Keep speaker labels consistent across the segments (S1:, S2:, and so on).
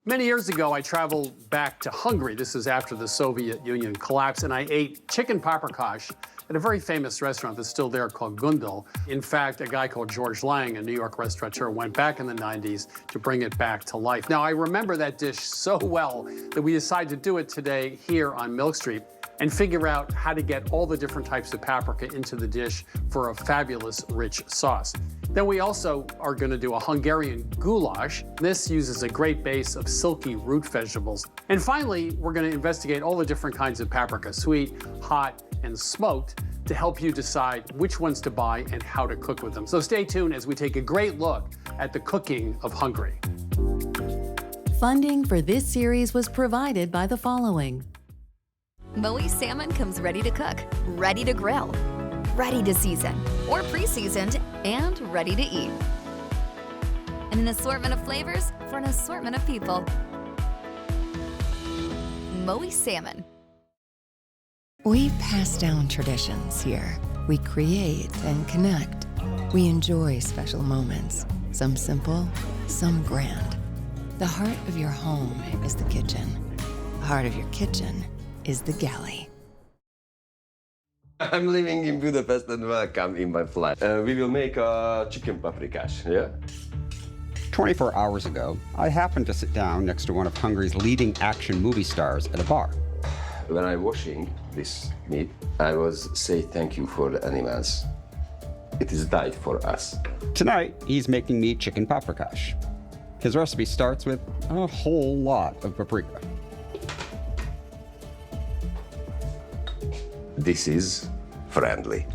S1: Many years ago, I traveled back to Hungary. This is after the Soviet Union collapsed, and I ate chicken paprikash at a very famous restaurant that's still there called Gundel. In fact, a guy called George Lang, a New York restaurateur, went back in the 90s to bring it back to life. Now, I remember that dish so well that we decided to do it today here on Milk Street and figure out how to get all the different types of paprika into the dish for a fabulous, rich sauce. Then we also are going to do a Hungarian goulash. This uses a great base of silky root vegetables. And finally, we're going to investigate all the different kinds of paprika, sweet, hot, and smoked, to help you decide which ones to buy and how to cook with them. So stay tuned as we take a great look at the cooking of Hungary.
S2: Funding for this series was provided by the following.
S3: Moe's salmon comes ready to cook, ready to grill, ready to season, or pre-seasoned, and ready to eat. And an assortment of flavors for an assortment of people. Moe's salmon.
S4: We pass down traditions here. We create and connect. We enjoy special moments, some simple, some grand. The heart of your home is the kitchen. The heart of your kitchen is the galley.
S5: I'm living in Budapest and welcome in my flat. We will make a chicken paprikash, yeah?
S6: 24 hours ago, I happened to sit down next to one of Hungary's leading action movie stars at a bar.
S5: When I'm washing this meat, I was say thank you for the animals. It is died for us.
S6: Tonight, he's making me chicken paprikash. His recipe starts with a whole lot of paprika.
S5: This is friendly.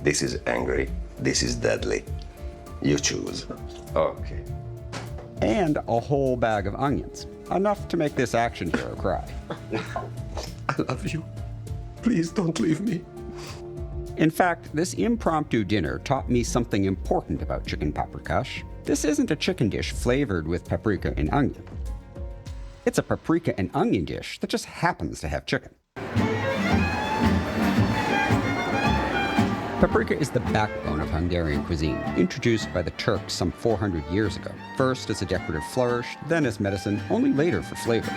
S5: This is angry. This is deadly. You choose. Okay.
S6: And a whole bag of onions. Enough to make this action hero cry.
S5: I love you. Please don't leave me.
S6: In fact, this impromptu dinner taught me something important about chicken paprikash. This isn't a chicken dish flavored with paprika and onion. It's a paprika and onion dish that just happens to have chicken. Paprika is the backbone of Hungarian cuisine, introduced by the Turks some 400 years ago, first as a decorative flourish, then as medicine, only later for flavor.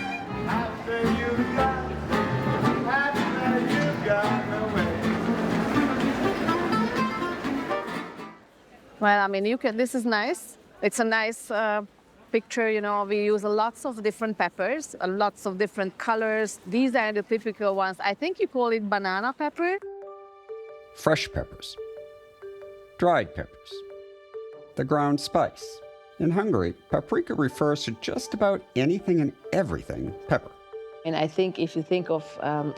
S7: Well, I mean, this is nice. It's a nice picture, you know. We use lots of different peppers, lots of different colors. These are the typical ones. I think you call it banana pepper.
S6: Fresh peppers, dried peppers, the ground spice. In Hungary, paprika refers to just about anything and everything pepper.
S7: And I think if you think of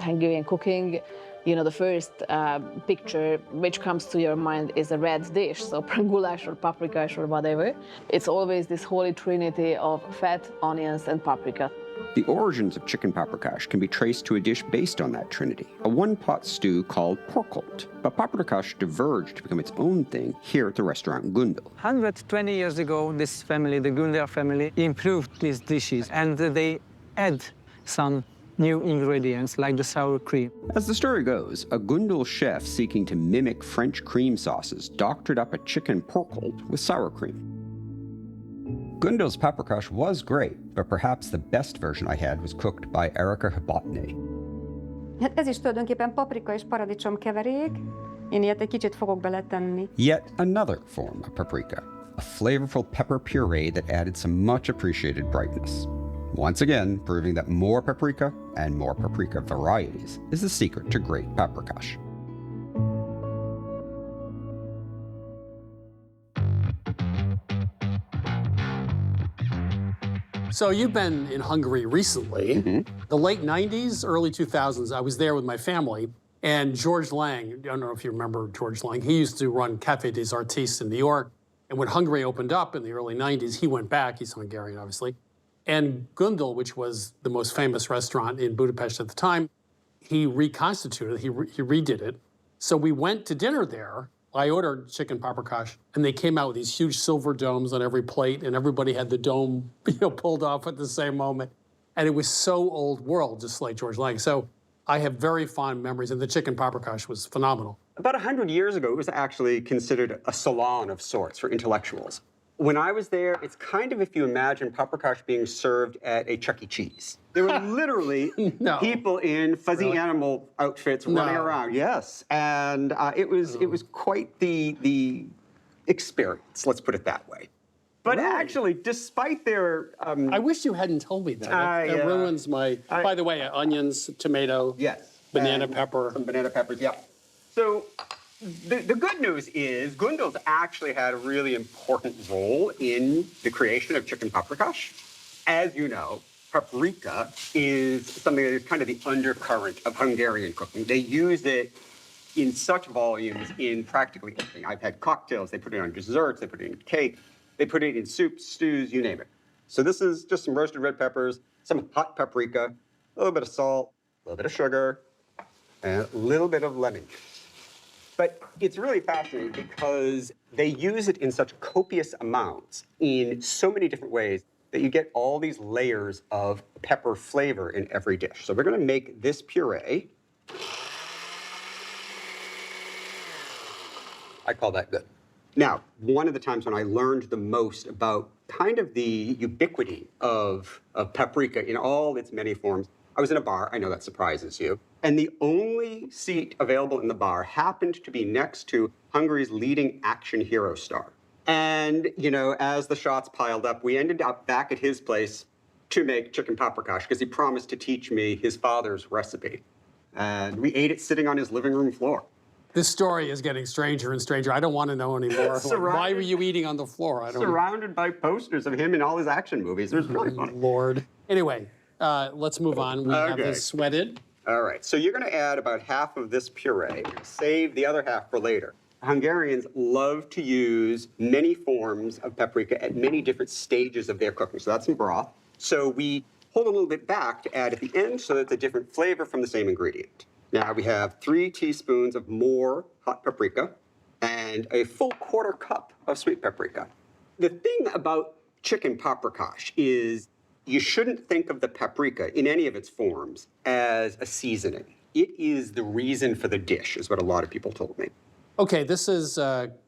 S7: Hungarian cooking, you know, the first picture which comes to your mind is a red dish, so goulash or paprikash or whatever. It's always this holy trinity of fat, onions, and paprika.
S6: The origins of chicken paprikash can be traced to a dish based on that trinity, a one-pot stew called porkolt. But paprikash diverged to become its own thing here at the restaurant Gundel.
S8: 120 years ago, this family, the Gundel family, improved these dishes, and they add some new ingredients like the sour cream.
S6: As the story goes, a Gundel chef seeking to mimic French cream sauces doctored up a chicken porkolt with sour cream. Gundel's paprikash was great, but perhaps the best version I had was cooked by Erika Hibotny.
S9: Hát ez is tulajdonképpen paprika és paradicsom keverék. Én ilyet egy kicsit fogok beletenni.
S6: Yet another form of paprika, a flavorful pepper puree that added some much appreciated brightness. Once again, proving that more paprika and more paprika varieties is the secret to great paprikash.
S1: So you've been in Hungary recently. The late 90s, early 2000s, I was there with my family. And George Lang, I don't know if you remember George Lang, he used to run Café des Artistes in New York. And when Hungary opened up in the early 90s, he went back. He's Hungarian, obviously. And Gundel, which was the most famous restaurant in Budapest at the time, he reconstituted it, he redid it. So we went to dinner there. I ordered chicken paprikash, and they came out with these huge silver domes on every plate, and everybody had the dome, pulled off at the same moment. And it was so old world, just like George Lang. So I have very fond memories, and the chicken paprikash was phenomenal.
S6: About 100 years ago, it was actually considered a salon of sorts for intellectuals. When I was there, it's kind of if you imagine paprikash being served at a Chuck E. Cheese. There were literally
S1: No.
S6: people in fuzzy
S1: Really?
S6: animal outfits running
S1: No.
S6: around. Yes, and it was quite the experience. Let's put it that way. But
S1: Really?
S6: actually, despite their
S1: I wish you hadn't told me that. That
S6: yeah.
S1: ruins my. By the way, onions, tomato,
S6: yes,
S1: banana
S6: and
S1: pepper.
S6: some banana peppers. Yeah. So the good news is Gundel's actually had a really important role in the creation of chicken paprikash. As you know, paprika is something that is kind of the undercurrent of Hungarian cooking. They use it in such volumes in practically everything. I've had cocktails, they put it on desserts, they put it in cake, they put it in soups, stews, you name it. So this is just some roasted red peppers, some hot paprika, a little bit of salt, a little bit of sugar, and a little bit of lemon juice. But it's really fascinating because they use it in such copious amounts in so many different ways that you get all these layers of pepper flavor in every dish. So we're gonna make this puree. I call that good. Now, one of the times when I learned the most about kind of the ubiquity of paprika in all its many forms, I was in a bar, I know that surprises you, and the only seat available in the bar happened to be next to Hungary's leading action hero star. And, you know, as the shots piled up, we ended up back at his place to make chicken paprikash because he promised to teach me his father's recipe. And we ate it sitting on his living room floor.
S1: This story is getting stranger and stranger. I don't want to know anymore. Like, why were you eating on the floor? I don't
S6: Surrounded by posters of him in all his action movies. It was really funny.
S1: Lord. Anyway, let's move on. We have this sweated.
S6: All right, so you're gonna add about half of this puree. Save the other half for later. Hungarians love to use many forms of paprika at many different stages of their cooking. So that's some broth. So we hold a little bit back to add at the end so that it's a different flavor from the same ingredient. Now we have 3 teaspoons of more hot paprika and a full 1/4 cup of sweet paprika. The thing about chicken paprikash is you shouldn't think of the paprika in any of its forms as a seasoning. It is the reason for the dish, is what a lot of people told me.
S1: Okay, this is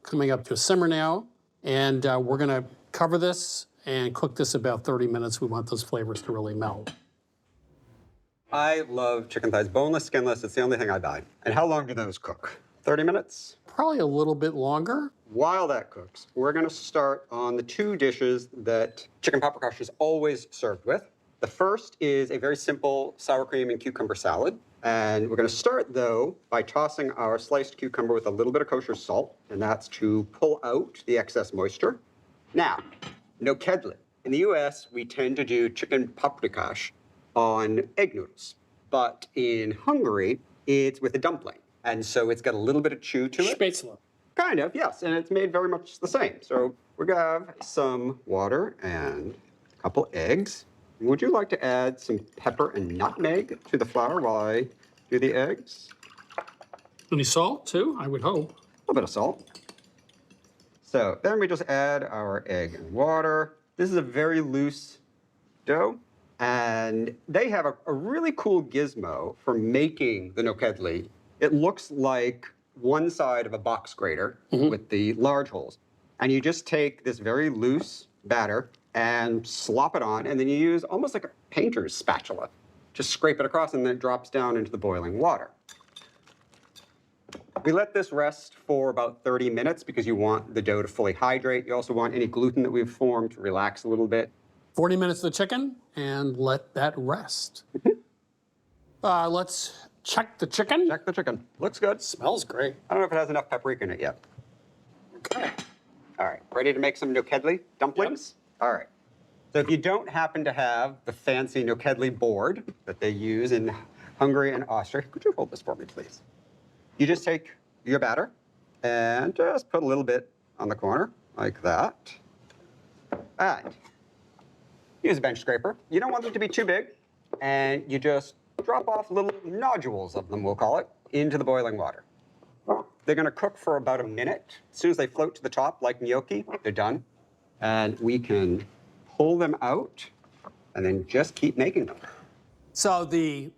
S1: coming up to a simmer now, and we're gonna cover this and cook this about 30 minutes. We want those flavors to really melt.
S6: I love chicken thighs, boneless, skinless. It's the only thing I buy. And how long do those cook? 30 minutes?
S1: Probably a little bit longer.
S6: While that cooks, we're gonna start on the 2 dishes that chicken paprikash is always served with. The first is a very simple sour cream and cucumber salad. And we're gonna start, though, by tossing our sliced cucumber with a little bit of kosher salt, and that's to pull out the excess moisture. Now, no kedli. In the US, we tend to do chicken paprikash on egg noodles. But in Hungary, it's with a dumpling. And so it's got a little bit of chew to it.
S1: Spätzle.
S6: Kind of, yes, and it's made very much the same. So we're gonna have some water and a couple eggs. Would you like to add some pepper and nutmeg to the flour while I do the eggs?
S1: Any salt, too? I would hope.
S6: A little bit of salt. So then we just add our egg and water. This is a very loose dough, and they have a really cool gizmo for making the nokedli. It looks like one side of a box grater with the large holes. And you just take this very loose batter and slop it on, and then you use almost like a painter's spatula. Just scrape it across, and then it drops down into the boiling water. We let this rest for about 30 minutes because you want the dough to fully hydrate. You also want any gluten that we've formed to relax a little bit.
S1: 40 minutes of the chicken, and let that rest. Let's check the chicken.
S6: Check the chicken. Looks good.
S1: Smells great.
S6: I don't know if it has enough paprika in it yet.
S1: Okay.
S6: All right, ready to make some nokedli dumplings? Yep. All right. So if you don't happen to have the fancy nokedli board that they use in Hungary and Austria, could you hold this for me, please? You just take your batter and just put a little bit on the corner, like that. And use a bench scraper. You don't want them to be too big, and you just drop off little nodules of them, we'll call it, into the boiling water. They're gonna cook for about a minute. As soon as they float to the top, like gnocchi, they're done. And we can pull them out and then just keep making them.
S1: So the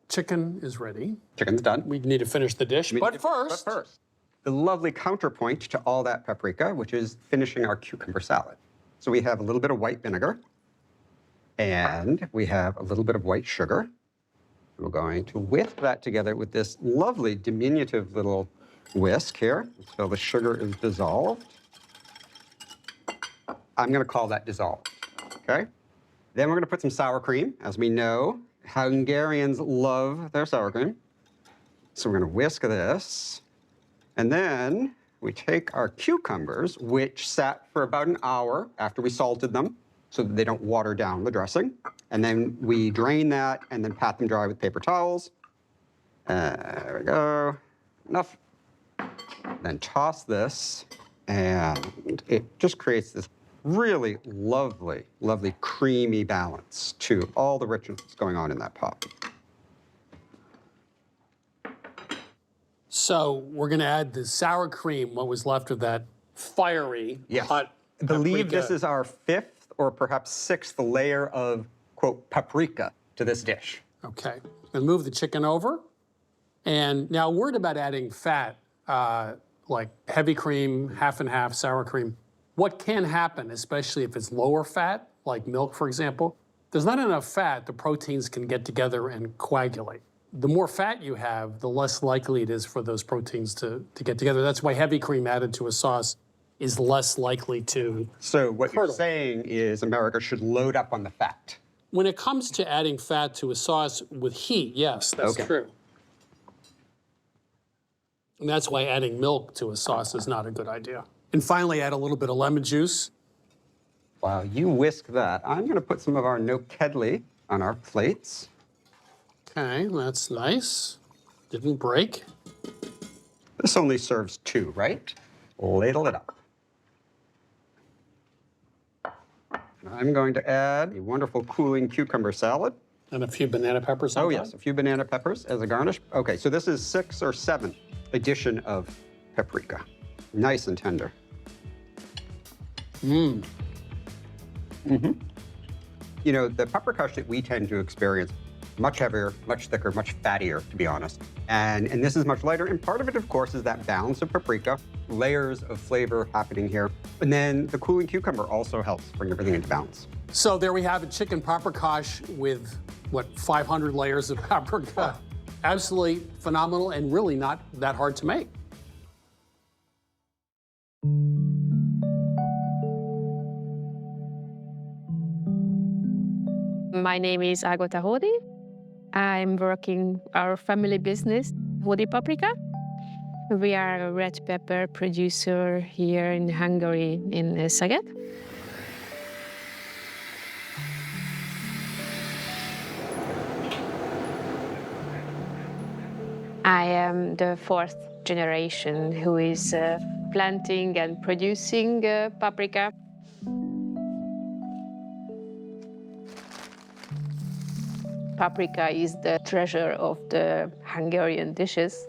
S1: chicken is ready.
S6: Chicken's done.
S1: We need to finish the dish, but first,
S6: the lovely counterpoint to all that paprika, which is finishing our cucumber salad. So we have a little bit of white vinegar, and we have a little bit of white sugar. We're going to whisk that together with this lovely diminutive little whisk here until the sugar is dissolved. I'm going to call that dissolved, okay? Then we're going to put some sour cream. As we know, Hungarians love their sour cream. So we're going to whisk this. And then we take our cucumbers, which sat for about an hour after we salted them so that they don't water down the dressing. And then we drain that and then pat them dry with paper towels. There we go. Enough. Then toss this, and it just creates this really lovely, lovely creamy balance to all the richness that's going on in that pot.
S1: So we're going to add the sour cream, what was left of that fiery hot
S6: I believe
S1: paprika.
S6: this is our 5th or perhaps 6th layer of, quote, paprika to this dish.
S1: Okay. And move the chicken over. And now, worried about adding fat, like heavy cream, half and half, sour cream. What can happen, especially if it's lower fat, like milk, for example? There's not enough fat, the proteins can get together and coagulate. The more fat you have, the less likely it is for those proteins to get together. That's why heavy cream added to a sauce is less likely to
S6: So what
S1: curdle.
S6: you're saying is America should load up on the fat.
S1: When it comes to adding fat to a sauce with heat, yes, that's true. And that's why adding milk to a sauce is not a good idea. And finally, add a little bit of lemon juice.
S6: While you whisk that, I'm going to put some of our no kedli on our plates.
S1: Okay, that's nice. Didn't break.
S6: This only serves 2, right? Ladle it up. And I'm going to add a wonderful cooling cucumber salad.
S1: And a few banana peppers on
S6: Oh,
S1: top.
S6: yes, a few banana peppers as a garnish. Okay, so this is 6th or 7th edition of paprika. Nice and tender.
S1: Mmm.
S6: Mm-hmm. You know, the paprikash that we tend to experience, much heavier, much thicker, much fattier, to be honest. And this is much lighter. And part of it, of course, is that balance of paprika, layers of flavor happening here. And then the cooling cucumber also helps bring everything into balance.
S1: So there we have a chicken paprikash with, what, 500 layers of paprika. Absolutely phenomenal and really not that hard to make.
S10: My name is Agota Hodi. I'm working our family business, Hodi Paprika. We are a red pepper producer here in Hungary, in Szeged. I am the 4th generation who is planting and producing paprika. Paprika is the treasure of the Hungarian dishes.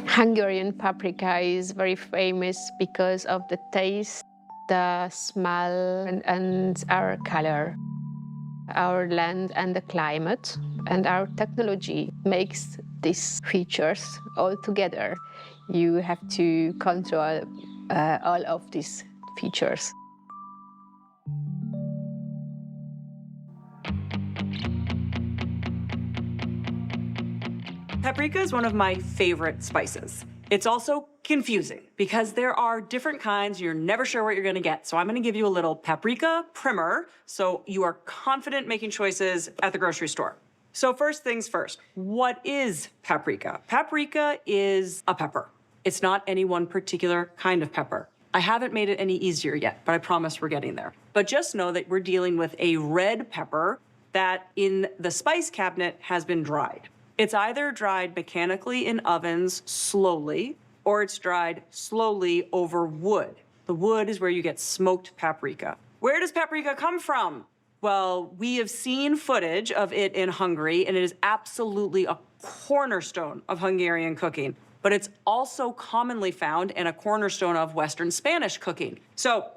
S10: Hungarian paprika is very famous because of the taste, the smell, and our color. Our land and the climate and our technology makes these features all together. You have to control all of these features.
S11: Paprika is one of my favorite spices. It's also confusing because there are different kinds, you're never sure what you're gonna get. So I'm gonna give you a little paprika primer so you are confident making choices at the grocery store. So first things first, what is paprika? Paprika is a pepper. It's not any one particular kind of pepper. I haven't made it any easier yet, but I promise we're getting there. But just know that we're dealing with a red pepper that in the spice cabinet has been dried. It's either dried mechanically in ovens slowly, or it's dried slowly over wood. The wood is where you get smoked paprika. Where does paprika come from? Well, we have seen footage of it in Hungary, and it is absolutely a cornerstone of Hungarian cooking. But it's also commonly found and a cornerstone of Western Spanish cooking. So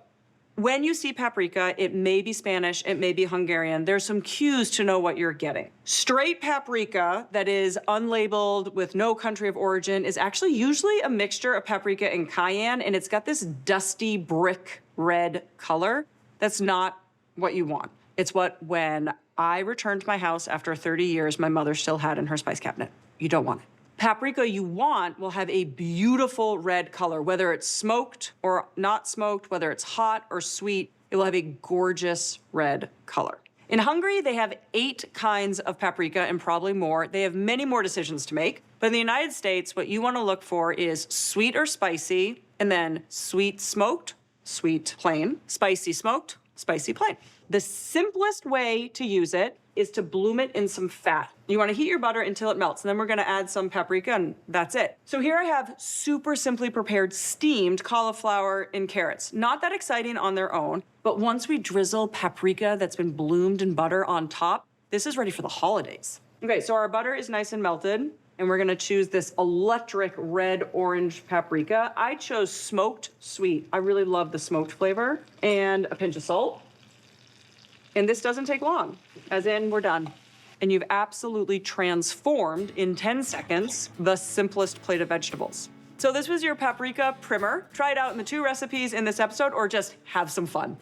S11: When you see paprika, it may be Spanish, it may be Hungarian. There's some cues to know what you're getting. Straight paprika that is unlabeled with no country of origin is actually usually a mixture of paprika and cayenne, and it's got this dusty brick red color. That's not what you want. It's what, when I returned to my house after 30 years, my mother still had in her spice cabinet. You don't want it. Paprika you want will have a beautiful red color, whether it's smoked or not smoked, whether it's hot or sweet, it will have a gorgeous red color. In Hungary, they have 8 kinds of paprika and probably more. They have many more decisions to make. But in the United States, what you want to look for is sweet or spicy, and then sweet smoked, sweet plain, spicy smoked, spicy plain. The simplest way to use it is to bloom it in some fat. You want to heat your butter until it melts, and then we're going to add some paprika, and that's it. So here I have super simply prepared steamed cauliflower and carrots. Not that exciting on their own, but once we drizzle paprika that's been bloomed in butter on top, this is ready for the holidays. Okay, so our butter is nice and melted, and we're going to choose this electric red-orange paprika. I chose smoked sweet. I really love the smoked flavor, and a pinch of salt. And this doesn't take long, as in we're done. And you've absolutely transformed in 10 seconds the simplest plate of vegetables. So this was your paprika primer. Try it out in the 2 recipes in this episode, or just have some fun.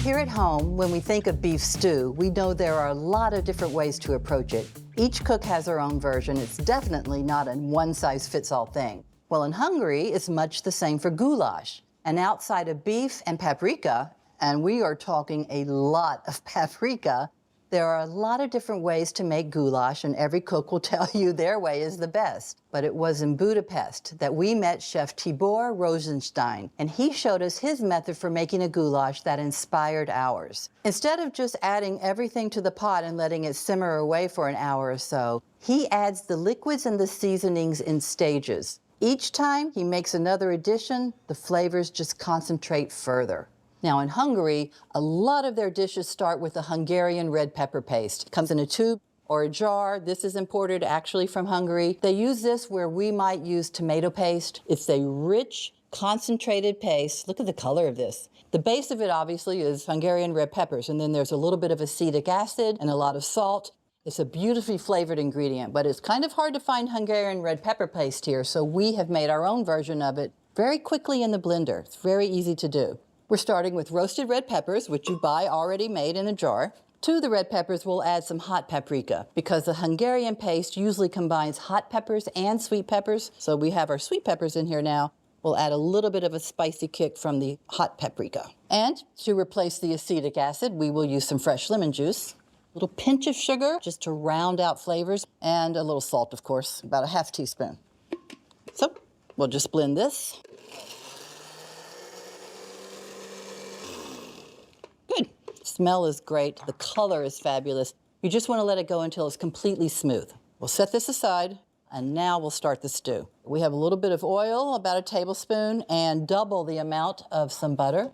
S12: Here at home, when we think of beef stew, we know there are a lot of different ways to approach it. Each cook has their own version. It's definitely not a one-size-fits-all thing. Well, in Hungary, it's much the same for goulash. And outside of beef and paprika, and we are talking a lot of paprika, there are a lot of different ways to make goulash, and every cook will tell you their way is the best. But it was in Budapest that we met Chef Tibor Rosenstein, and he showed us his method for making a goulash that inspired ours. Instead of just adding everything to the pot and letting it simmer away for an hour or so, he adds the liquids and the seasonings in stages. Each time he makes another addition, the flavors just concentrate further. Now in Hungary, a lot of their dishes start with a Hungarian red pepper paste. It comes in a tube or a jar. This is imported actually from Hungary. They use this where we might use tomato paste. It's a rich, concentrated paste. Look at the color of this. The base of it obviously is Hungarian red peppers, and then there's a little bit of acetic acid and a lot of salt. It's a beautifully flavored ingredient, but it's kind of hard to find Hungarian red pepper paste here, so we have made our own version of it very quickly in the blender. It's very easy to do. We're starting with roasted red peppers, which you buy already made in a jar. To the red peppers, we'll add some hot paprika, because the Hungarian paste usually combines hot peppers and sweet peppers, so we have our sweet peppers in here now. We'll add a little bit of a spicy kick from the hot paprika. And to replace the acetic acid, we will use some fresh lemon juice. A little pinch of sugar, just to round out flavors, and a little salt, of course, about a half teaspoon. So we'll just blend this. Good. Smell is great. The color is fabulous. You just want to let it go until it's completely smooth. We'll set this aside, and now we'll start the stew. We have a little bit of oil, about a tablespoon, and double the amount of some butter.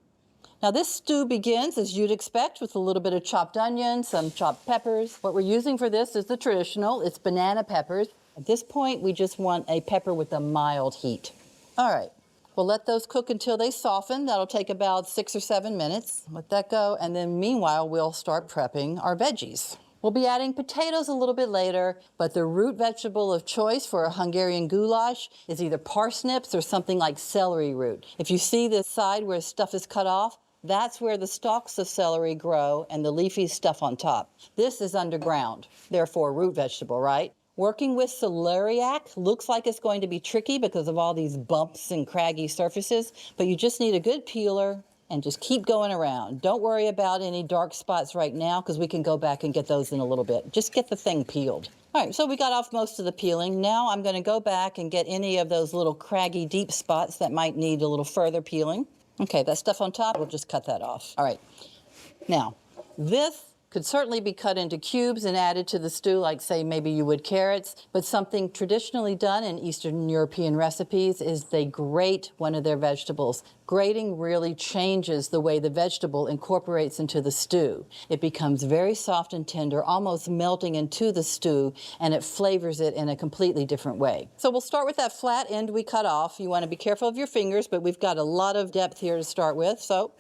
S12: Now this stew begins, as you'd expect, with a little bit of chopped onion, some chopped peppers. What we're using for this is the traditional, it's banana peppers. At this point, we just want a pepper with a mild heat. All right, we'll let those cook until they soften. That'll take about 6 or 7 minutes. Let that go, and then meanwhile, we'll start prepping our veggies. We'll be adding potatoes a little bit later, but the root vegetable of choice for a Hungarian goulash is either parsnips or something like celery root. If you see the side where stuff is cut off, that's where the stalks of celery grow and the leafy stuff on top. This is underground, therefore root vegetable, right? Working with celeriac looks like it's going to be tricky because of all these bumps and craggy surfaces, but you just need a good peeler and just keep going around. Don't worry about any dark spots right now because we can go back and get those in a little bit. Just get the thing peeled. All right, so we got off most of the peeling. Now I'm going to go back and get any of those little craggy deep spots that might need a little further peeling. Okay, that stuff on top, we'll just cut that off. All right, now, this Could certainly be cut into cubes and added to the stew, like say maybe you would carrots, but something traditionally done in Eastern European recipes is they grate one of their vegetables. Grating really changes the way the vegetable incorporates into the stew. It becomes very soft and tender, almost melting into the stew, and it flavors it in a completely different way. So we'll start with that flat end we cut off. You want to be careful of your fingers, but we've got a lot of depth here to start with, so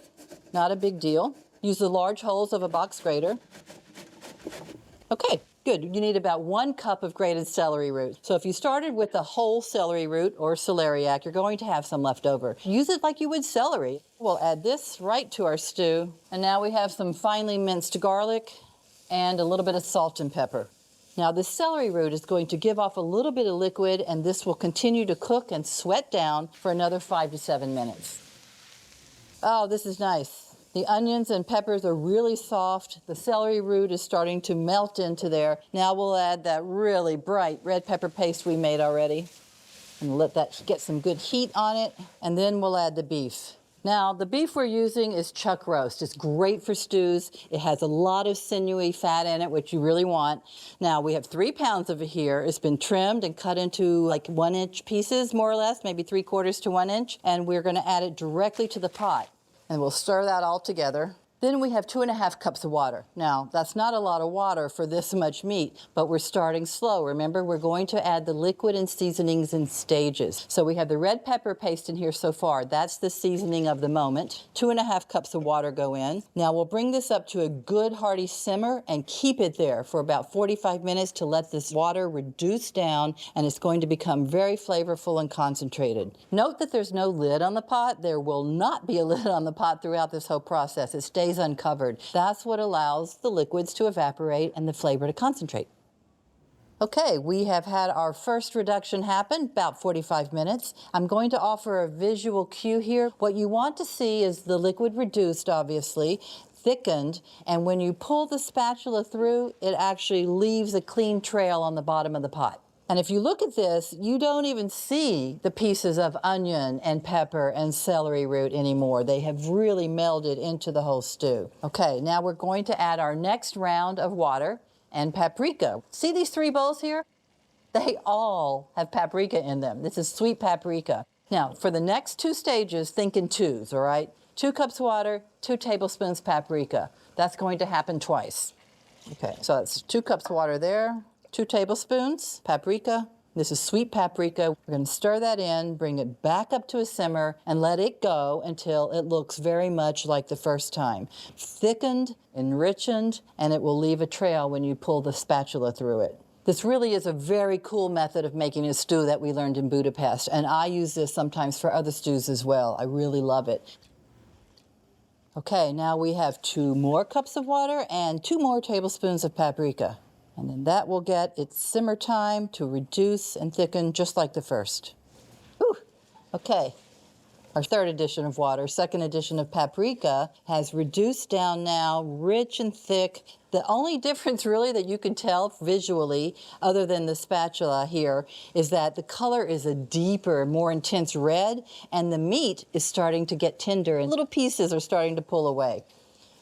S12: not a big deal. Use the large holes of a box grater. Okay, good. You need about 1 cup of grated celery root. So if you started with the whole celery root or celeriac, you're going to have some left over. Use it like you would celery. We'll add this right to our stew. And now we have some finely minced garlic and a little bit of salt and pepper. Now this celery root is going to give off a little bit of liquid, and this will continue to cook and sweat down for another 5 to 7 minutes. Oh, this is nice. The onions and peppers are really soft. The celery root is starting to melt into there. Now we'll add that really bright red pepper paste we made already and let that get some good heat on it. And then we'll add the beef. Now, the beef we're using is chuck roast. It's great for stews. It has a lot of sinewy fat in it, which you really want. Now, we have 3 pounds of it here. It's been trimmed and cut into like 1-inch pieces, more or less, maybe 3/4 to 1 inch. And we're gonna add it directly to the pot. And we'll stir that all together. Then we have 2.5 cups of water. Now, that's not a lot of water for this much meat, but we're starting slow. Remember, we're going to add the liquid and seasonings in stages. So we have the red pepper paste in here so far. That's the seasoning of the moment. 2.5 cups of water go in. Now we'll bring this up to a good hearty simmer and keep it there for about 45 minutes to let this water reduce down, and it's going to become very flavorful and concentrated. Note that there's no lid on the pot. There will not be a lid on the pot throughout this whole process. It stays uncovered. That's what allows the liquids to evaporate and the flavor to concentrate. Okay, we have had our first reduction happen, about 45 minutes. I'm going to offer a visual cue here. What you want to see is the liquid reduced, obviously, thickened, and when you pull the spatula through, it actually leaves a clean trail on the bottom of the pot. And if you look at this, you don't even see the pieces of onion and pepper and celery root anymore. They have really melded into the whole stew. Okay, now we're going to add our next round of water and paprika. See these 3 bowls here? They all have paprika in them. This is sweet paprika. Now, for the next 2 stages, think in 2s, all right? 2 cups water, 2 tablespoons paprika. That's going to happen twice. Okay, so that's 2 cups water there. 2 tablespoons paprika. This is sweet paprika. We're going to stir that in, bring it back up to a simmer, and let it go until it looks very much like the first time. Thickened, enriched, and it will leave a trail when you pull the spatula through it. This really is a very cool method of making a stew that we learned in Budapest, and I use this sometimes for other stews as well. I really love it. Okay, now we have 2 more cups of water and 2 more tablespoons of paprika. And then that will get its simmer time to reduce and thicken just like the first. Whew. Okay, our 3rd addition of water, 2nd addition of paprika has reduced down now, rich and thick. The only difference really that you can tell visually, other than the spatula here, is that the color is a deeper, more intense red, and the meat is starting to get tender, and little pieces are starting to pull away.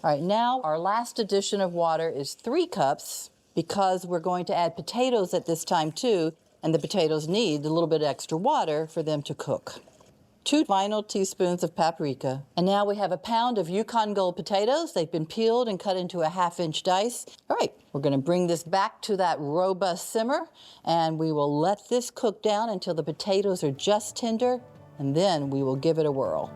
S12: All right, now our last addition of water is 3 cups, because we're going to add potatoes at this time too, and the potatoes need a little bit extra water for them to cook. 2 final teaspoons of paprika. And now we have a pound of Yukon Gold potatoes. They've been peeled and cut into a 1/2-inch dice. All right, we're gonna bring this back to that robust simmer, and we will let this cook down until the potatoes are just tender, and then we will give it a whirl.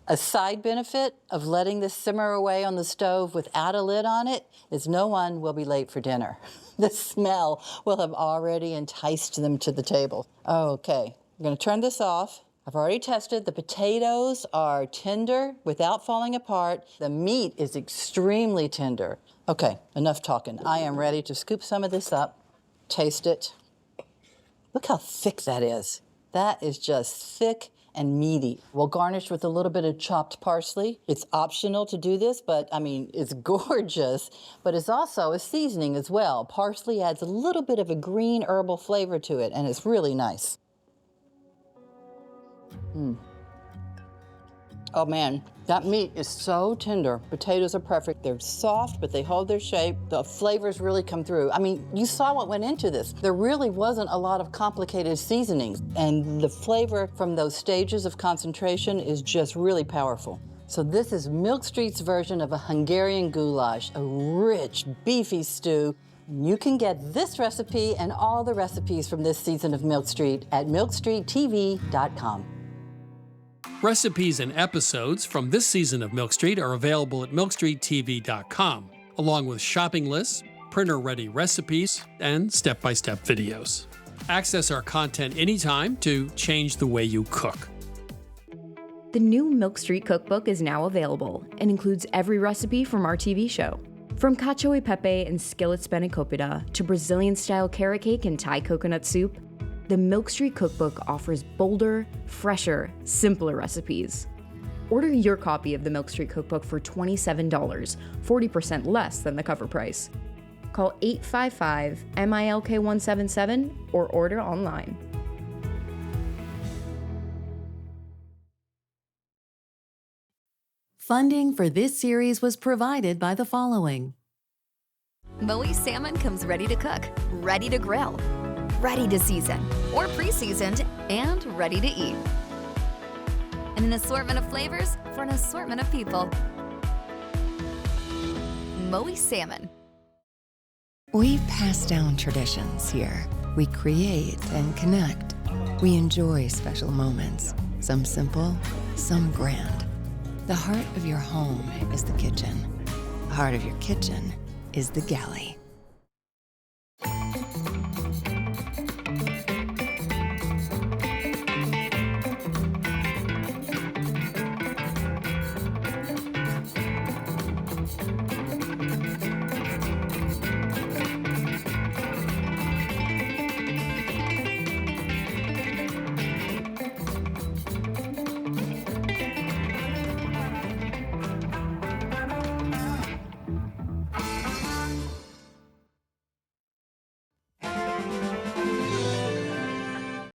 S12: A side benefit of letting this simmer away on the stove without a lid on it is no one will be late for dinner. The smell will have already enticed them to the table. Okay, I'm gonna turn this off. I've already tested. The potatoes are tender without falling apart. The meat is extremely tender. Okay, enough talking. I am ready to scoop some of this up, taste it. Look how thick that is. That is just thick and meaty. We'll garnish with a little bit of chopped parsley. It's optional to do this, but I mean, it's gorgeous, but it's also a seasoning as well. Parsley adds a little bit of a green herbal flavor to it, and it's really nice. Oh man, that meat is so tender. Potatoes are perfect. They're soft, but they hold their shape. The flavors really come through. I mean, you saw what went into this. There really wasn't a lot of complicated seasonings, and the flavor from those stages of concentration is just really powerful. So this is Milk Street's version of a Hungarian goulash, a rich, beefy stew. You can get this recipe and all the recipes from this season of Milk Street at milkstreettv.com.
S1: Recipes and episodes from this season of Milk Street are available at milkstreettv.com, along with shopping lists, printer-ready recipes, and step-by-step videos. Access our content anytime to change the way you cook.
S13: The new Milk Street cookbook is now available and includes every recipe from our TV show. From cacio e pepe and skillet spanakopita to Brazilian-style carrot cake and Thai coconut soup, the Milk Street cookbook offers bolder, fresher, simpler recipes. Order your copy of the Milk Street cookbook for $27, 40% less than the cover price. Call 855-MILK-177 or order online.
S2: Funding for this series was provided by the following.
S3: Moe salmon comes ready to cook, ready to grill, ready to season, or pre-seasoned, and ready to eat. And an assortment of flavors for an assortment of people. Moe salmon.
S4: We pass down traditions here. We create and connect. We enjoy special moments, some simple, some grand. The heart of your home is the kitchen. The heart of your kitchen is the galley.